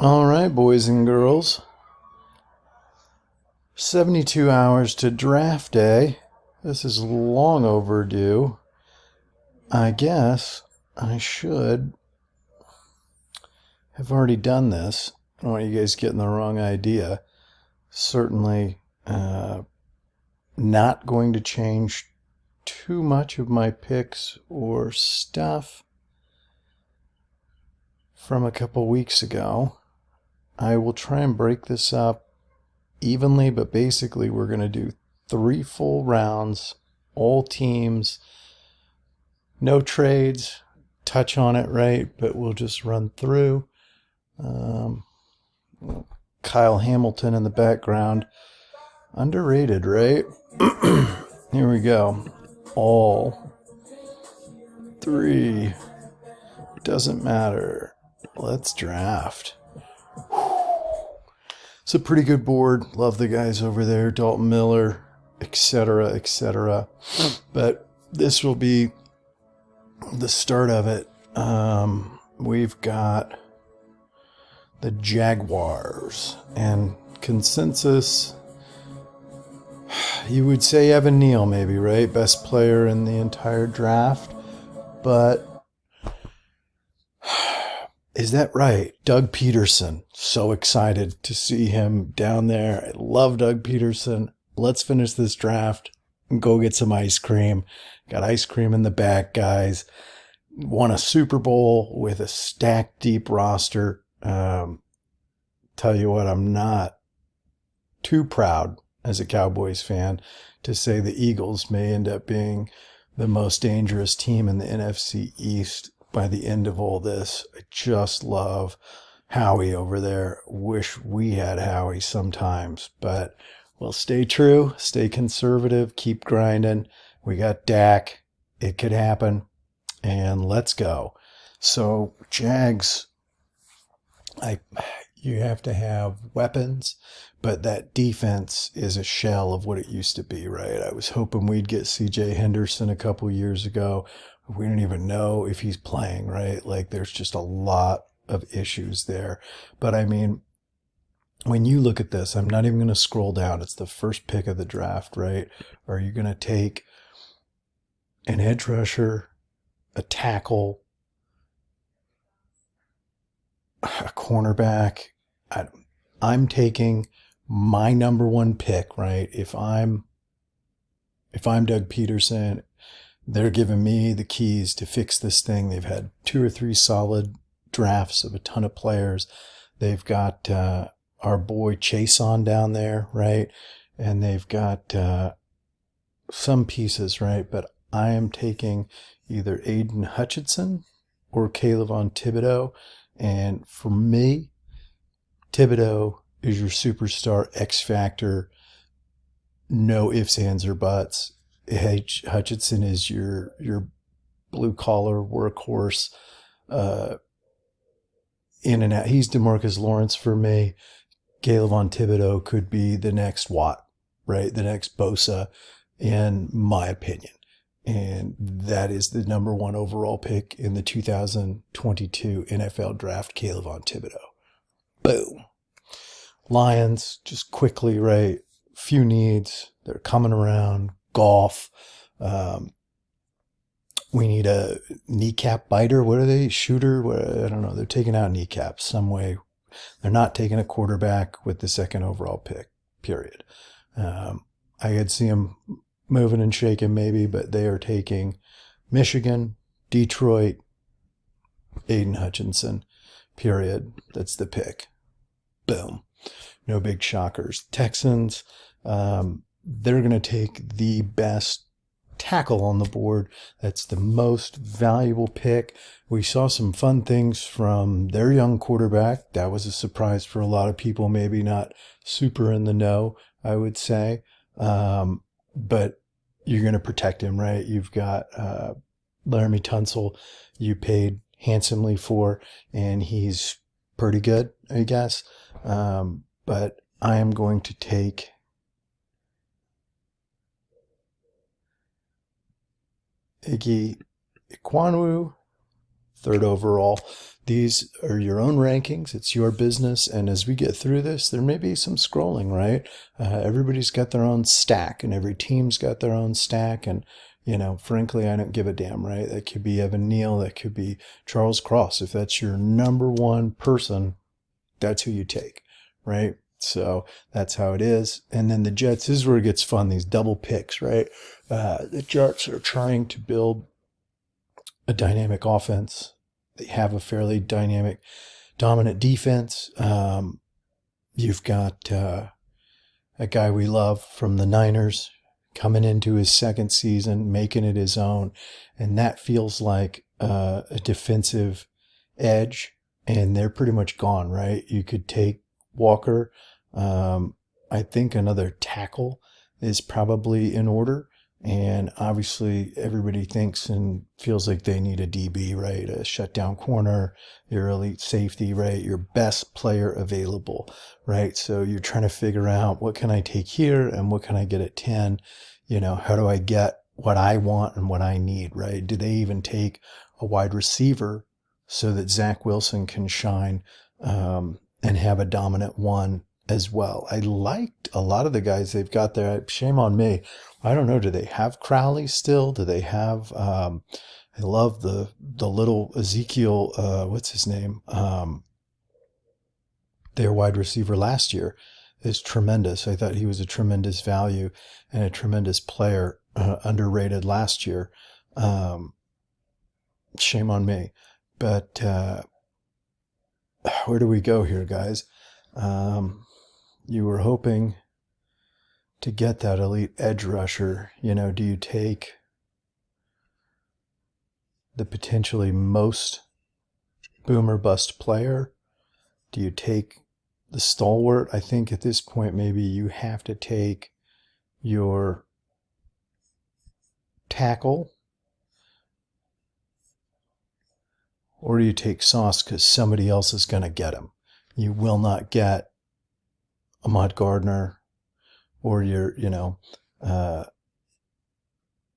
All right, boys and girls. 72 hours to draft day. This is long overdue. I guess I should have already done this. I don't want you guys getting the wrong idea. Certainly not going to change too much of my picks or stuff from a couple weeks ago. I will try and break this up evenly, but basically we're going to do 3 full rounds, all teams, no trades, touch on it, right? But we'll just run through. Kyle Hamilton in the background. Underrated, right? Here we go. All 3. Doesn't matter. Let's draft. It's a pretty good board. Love the guys over there, Dalton Miller, etc., etc. But this will be the start of it. We've got the Jaguars, and consensus, you would say Evan Neal maybe, right? Best player in the entire draft. But is that right? Doug Peterson. So excited to see him down there. I love Doug Peterson. Let's finish this draft and go get some ice cream. Got ice cream in the back, guys. Won a Super Bowl with a stacked deep roster. Tell you what, I'm not too proud as a Cowboys fan to say the Eagles may end up being the most dangerous team in the NFC East by the end of all this. I just love Howie over there. Wish we had Howie sometimes, but we'll stay true, stay conservative, keep grinding. We got Dak. It could happen. And let's go. So Jags, you have to have weapons, but that defense is a shell of what it used to be, right? I was hoping we'd get CJ Henderson a couple years ago. We don't even know if he's playing, right? Like there's just a lot of issues there. But I mean, when you look at this, I'm not even going to scroll down. It's the first pick of the draft, right? Are you going to take an edge rusher, a tackle, a cornerback? I'm taking my number one pick, right? If I'm Doug Peterson, they're giving me the keys to fix this thing. They've had 2 or 3 solid drafts of a ton of players. They've got our boy Chase on down there, right? And they've got some pieces, right? But I am taking either Aiden Hutchinson or Pt1of10. And for me, Thibodeau is your superstar X factor. No ifs, ands, or buts. Hutchinson is your blue collar workhorse. In and out. He's DeMarcus Lawrence for me. Pt1of10 could be the next Watt, right? The next Bosa, in my opinion. And that is the number 1 overall pick in the 2022 NFL draft, Pt1of10. Boom. Lions, just quickly, right? Few needs. They're coming around. Golf. We need a kneecap biter. What are they? Shooter? I don't know. They're taking out kneecaps some way. They're not taking a quarterback with the 2nd overall pick, period. I could see them moving and shaking maybe, but they are taking Michigan, Detroit, Aiden Hutchinson, period. That's the pick. Boom. No big shockers. Texans, they're going to take the best tackle on the board. That's the most valuable pick. We saw some fun things from their young quarterback. That was a surprise for a lot of people, maybe not super in the know, I would say. But you're going to protect him, right? You've got Laramie Tunsil you paid handsomely for, and he's pretty good, I guess. But I am going to take Iggy Ikwonu, 3rd overall. these are your own rankings. It's your business. And as we get through this, there may be some scrolling, right? Everybody's got their own stack and every team's got their own stack. And, frankly, I don't give a damn, right? That could be Evan Neal. That could be Charles Cross. If that's your number one person, that's who you take, right? So that's how it is. And then the Jets, this is where it gets fun, these double picks, right? The Jets are trying to build a dynamic offense. They have a fairly dynamic, dominant defense. You've got a guy we love from the Niners coming into his second season, making it his own. And that feels like a defensive edge. And they're pretty much gone, right? You could take Walker. I think another tackle is probably in order. And obviously everybody thinks and feels like they need a DB, right? A shutdown corner, your elite safety, right? Your best player available, right? So you're trying to figure out what can I take here and what can I get at 10? How do I get what I want and what I need, right? Do they even take a wide receiver so that Zach Wilson can shine and have a dominant one as well? I liked a lot of the guys they've got there. Shame on me. I don't know. Do they have Crowley still? Do they have? I love the little Ezekiel. What's his name? Their wide receiver last year is tremendous. I thought he was a tremendous value and a tremendous player. Underrated last year. Shame on me. But where do we go here, guys? You were hoping to get that elite edge rusher. Do you take the potentially most boom or bust player? Do you take the stalwart? I think at this point, maybe you have to take your tackle. Or do you take Sauce because somebody else is going to get him? You will not get Ahmad Gardner or your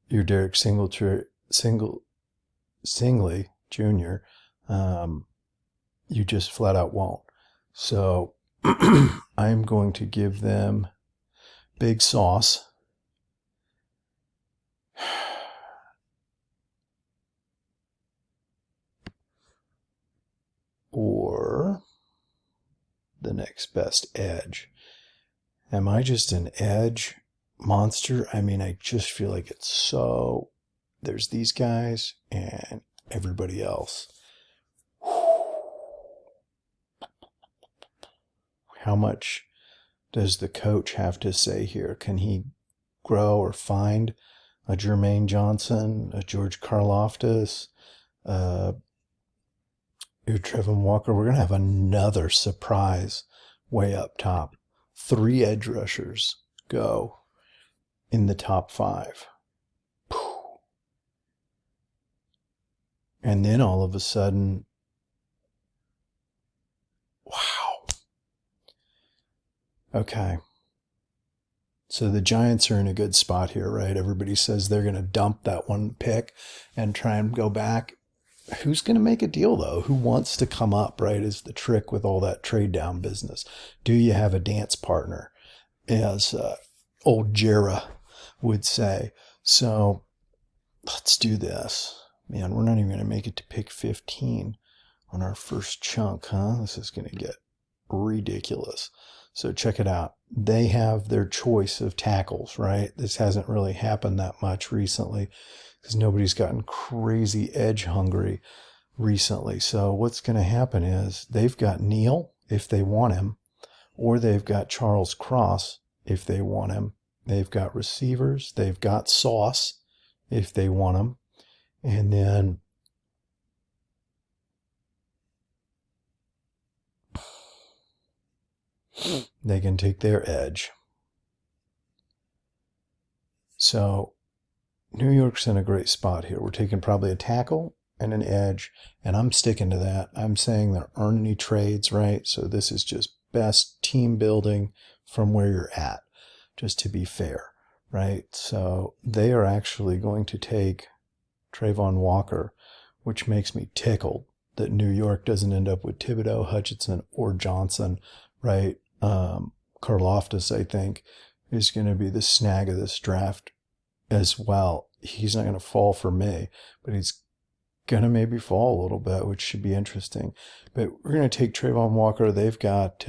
Derek Stingley Jr. You just flat out won't. So I'm going to give them Big Sauce. Or the next best edge. Am I just an edge monster? I mean, I just feel like it's so... There's these guys and everybody else. How much does the coach have to say here? Can he grow or find a Jermaine Johnson, a George Karlaftis, Trevin Walker? We're going to have another surprise way up top. 3 edge rushers go in the top 5. And then all of a sudden, wow. Okay. So the Giants are in a good spot here, right? Everybody says they're going to dump that one pick and try and go back. Who's going to make a deal, though? Who wants to come up, right, is the trick with all that trade down business. Do you have a dance partner, as old Jera would say? So let's do this. Man, we're not even going to make it to pick 15 on our first chunk, huh? This is going to get ridiculous. So check it out. They have their choice of tackles, right? This hasn't really happened that much recently because nobody's gotten crazy edge hungry recently. So what's going to happen is they've got Neal if they want him, or they've got Charles Cross if they want him. They've got receivers. They've got Sauce if they want him. And then they can take their edge. So New York's in a great spot here. We're taking probably a tackle and an edge, and I'm sticking to that. I'm saying there aren't any trades, right? So this is just best team building from where you're at, just to be fair, right? So they are actually going to take Trayvon Walker, which makes me tickled that New York doesn't end up with Thibodeau, Hutchinson, or Johnson, right? Karlaftis, I think, is going to be the snag of this draft as well. He's not going to fall for me, but he's going to maybe fall a little bit, which should be interesting. But we're going to take Trayvon Walker. They've got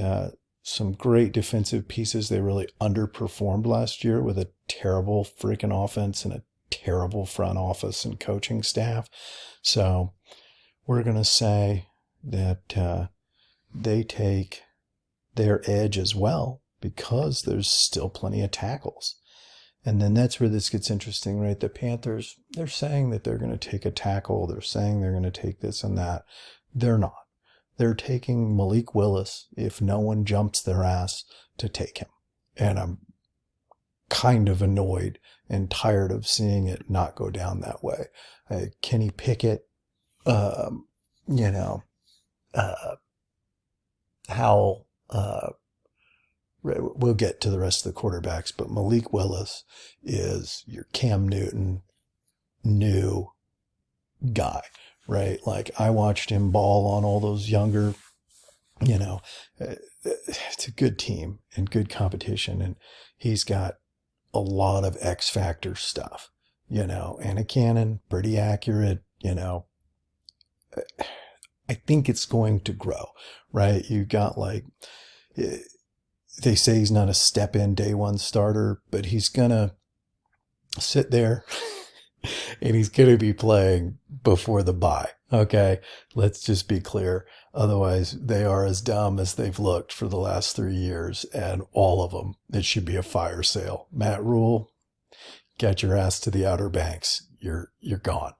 some great defensive pieces. They really underperformed last year with a terrible freaking offense and a terrible front office and coaching staff. So we're going to say that they take their edge as well because there's still plenty of tackles. And then that's where this gets interesting, right? The Panthers, they're saying that they're going to take a tackle. They're saying they're going to take this and that. They're not. They're taking Malik Willis if no one jumps their ass to take him. And I'm kind of annoyed and tired of seeing it not go down that way. Kenny Pickett, Howell, we'll get to the rest of the quarterbacks, but Malik Willis is your Cam Newton new guy, right? Like I watched him ball on all those younger, it's a good team and good competition. And he's got a lot of X factor stuff, and a cannon, pretty accurate, I think it's going to grow, right? You got they say he's not a step in day one starter, but he's going to sit there and he's going to be playing before the bye. Okay. Let's just be clear. Otherwise they are as dumb as they've looked for the last 3 years, and all of them, it should be a fire sale. Matt Rule, get your ass to the Outer Banks. You're gone,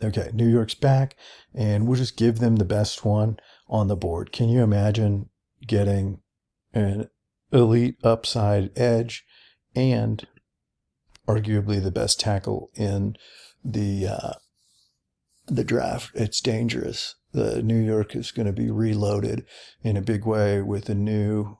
Okay. New York's back, and we'll just give them the best one on the board. Can you imagine getting an elite upside edge and arguably the best tackle in the draft? It's dangerous. The New York is going to be reloaded in a big way with a new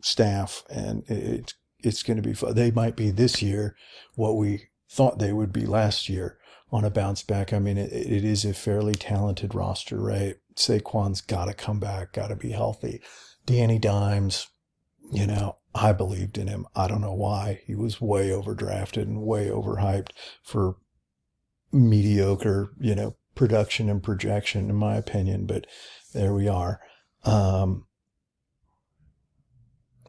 staff, and it's going to be fun. They might be this year what we thought they would be last year on a bounce back. I mean, it is a fairly talented roster, right? Saquon's got to come back, got to be healthy. Danny Dimes, I believed in him. I don't know why. He was way overdrafted and way overhyped for mediocre, production and projection, in my opinion. But there we are.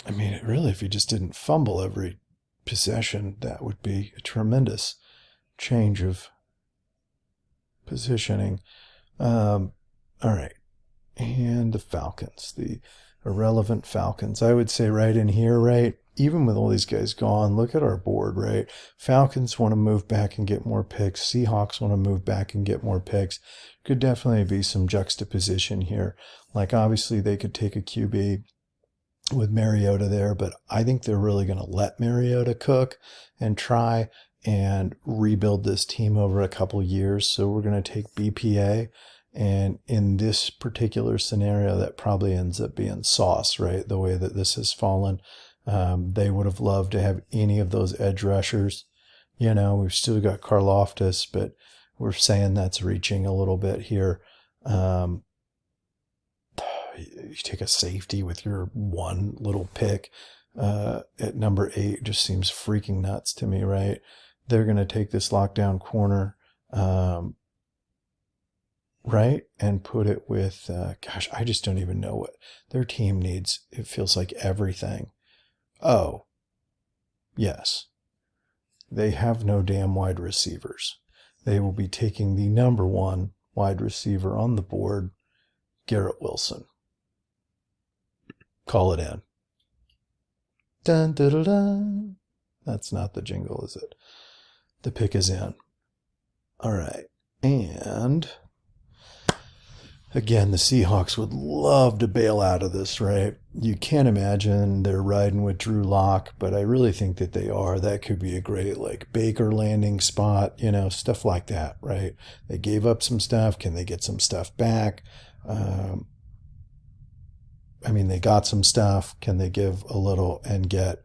Really, if he just didn't fumble every possession, that would be a tremendous change of positioning. All right. And the Falcons, the irrelevant Falcons. I would say right in here, right? Even with all these guys gone, look at our board, right? Falcons want to move back and get more picks. Seahawks want to move back and get more picks. Could definitely be some juxtaposition here. Like, obviously, they could take a QB with Mariota there, but I think they're really going to let Mariota cook and try and rebuild this team over a couple years. So we're going to take BPA. And in this particular scenario, that probably ends up being sauce, right? The way that this has fallen. They would have loved to have any of those edge rushers. We've still got Karlaftis, but we're saying that's reaching a little bit here. You take a safety with your one little pick at number 8. Just seems freaking nuts to me, right? They're going to take this lockdown corner, right, and put it with, I just don't even know what their team needs. It feels like everything. Oh, yes. They have no damn wide receivers. They will be taking the number 1 wide receiver on the board, Garrett Wilson. Call it in. Dun, dun, dun, dun. That's not the jingle, is it? The pick is in. All right. And again, the Seahawks would love to bail out of this, right? You can't imagine they're riding with Drew Lock, but I really think that they are. That could be a great, Baker landing spot, stuff like that, right? They gave up some stuff. Can they get some stuff back? They got some stuff. Can they give a little and get,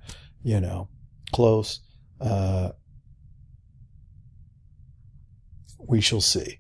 close? We shall see.